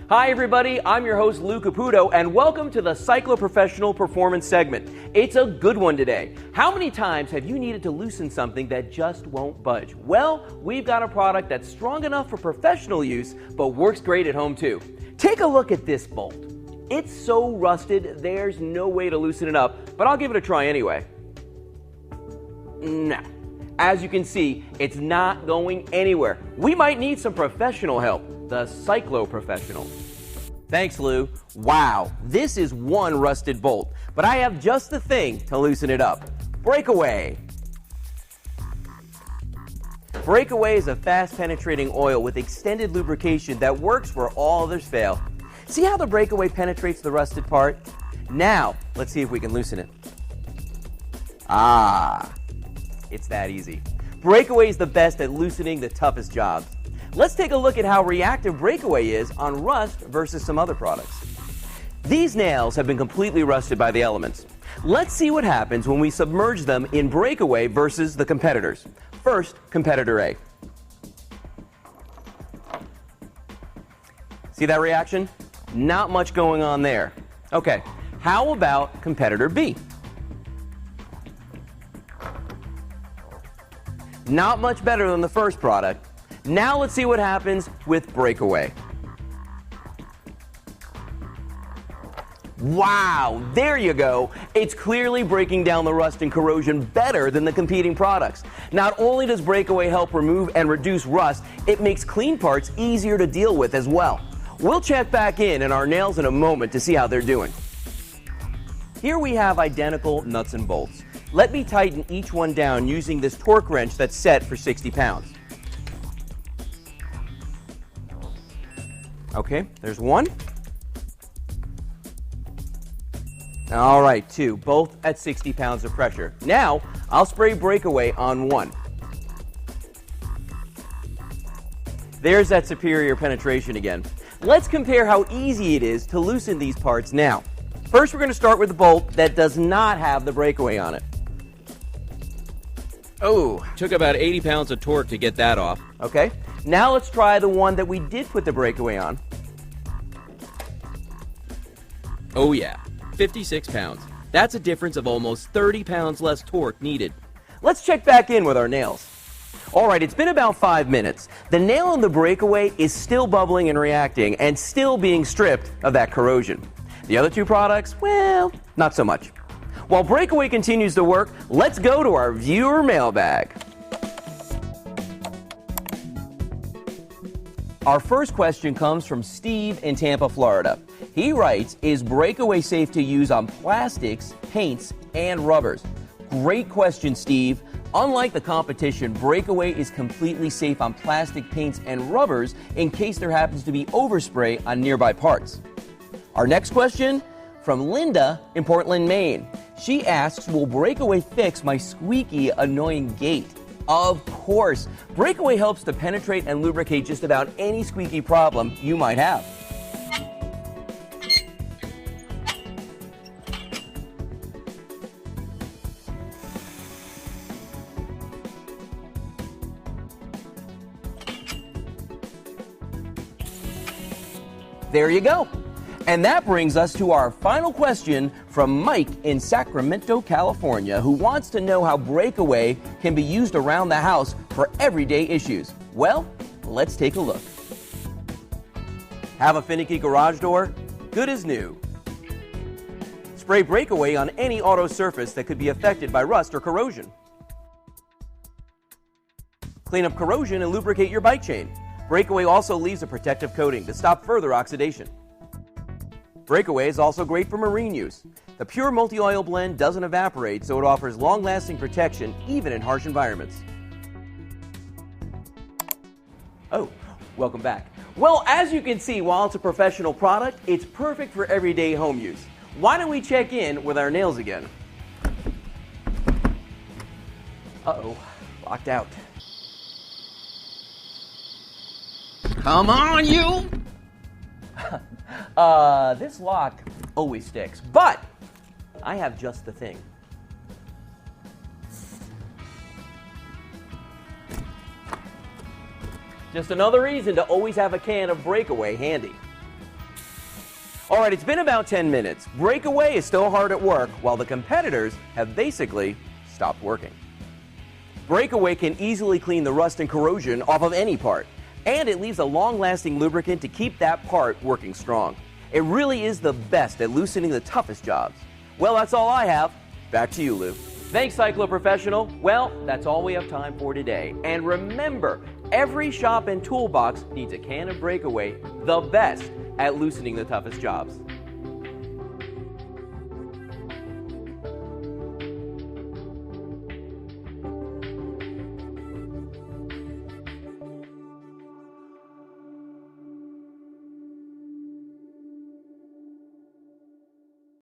Hi everybody, I'm your host Lou Caputo and welcome to the Cyclo Professional Performance segment. It's a good one today. How many times have you needed to loosen something that just won't budge? Well, we've got a product that's strong enough for professional use but works great at home too. Take a look at this bolt. It's so rusted, there's no way to loosen it up, but I'll give it a try anyway. No. As you can see, it's not going anywhere. We might need some professional help. The Cyclo Professional. Thanks, Lou. Wow, this is one rusted bolt, but I have just the thing to loosen it up. Breakaway. Breakaway is a fast-penetrating oil with extended lubrication that works where all others fail. See how the breakaway penetrates the rusted part? Now, let's see if we can loosen it. Ah, it's that easy. Breakaway is the best at loosening the toughest jobs. Let's take a look at how reactive breakaway is on rust versus some other products. These nails have been completely rusted by the elements. Let's see what happens when we submerge them in breakaway versus the competitors. First, competitor A. See that reaction? Not much going on there. Okay, how about competitor B? Not much better than the first product. Now let's see what happens with breakaway. Wow, there you go. It's clearly breaking down the rust and corrosion better than the competing products. Not only does breakaway help remove and reduce rust, it makes clean parts easier to deal with as well. We'll check back in our nails in a moment to see how they're doing. Here we have identical nuts and bolts. Let me tighten each one down using this torque wrench that's set for 60 pounds. Okay, there's one. All right, two, both at 60 pounds of pressure. Now, I'll spray breakaway on one. There's that superior penetration again. Let's compare how easy it is to loosen these parts now. First, we're going to start with the bolt that does not have the breakaway on it. Oh, Took about 80 pounds of torque to get that off. okay. Now let's try the one that we did put the breakaway on. Oh yeah, 56 pounds. That's a difference of almost 30 pounds less torque needed. Let's check back in with our nails. All right, it's been about 5 minutes. The nail on the breakaway is still bubbling and reacting and still being stripped of that corrosion. The other two products, well, not so much. While breakaway continues to work, let's go to our viewer mailbag. Our first question comes from Steve in Tampa, Florida. He writes, is breakaway safe to use on plastics, paints, and rubbers? Great question, Steve. Unlike the competition, breakaway is completely safe on plastic, paints, and rubbers in case there happens to be overspray on nearby parts. Our next question from Linda in Portland, Maine. She asks, will breakaway fix my squeaky, annoying gate? Of course. Breakaway helps to penetrate and lubricate just about any squeaky problem you might have. There you go. And that brings us to our final question from Mike in Sacramento, California, who wants to know how breakaway can be used around the house for everyday issues. Well, let's take a look. Have a finicky garage door? Good as new. Spray breakaway on any auto surface that could be affected by rust or corrosion. Clean up corrosion and lubricate your bike chain. Breakaway also leaves a protective coating to stop further oxidation. Breakaway is also great for marine use. The pure multi-oil blend doesn't evaporate, so it offers long-lasting protection even in harsh environments. Oh, welcome back. Well, as you can see, while it's a professional product, it's perfect for everyday home use. Why don't we check in with our nails again? Uh-oh, locked out. Come on, you! This lock always sticks, but I have just the thing. Just another reason to always have a can of breakaway handy. All right, it's been about 10 minutes. Breakaway is still hard at work, while the competitors have basically stopped working. Breakaway can easily clean the rust and corrosion off of any part, and it leaves a long-lasting lubricant to keep that part working strong. It really is the best at loosening the toughest jobs. Well, that's all I have. Back to you, Lou. Thanks, Cyclo Professional. Well, that's all we have time for today. And remember, every shop and toolbox needs a can of Breakaway, the best at loosening the toughest jobs.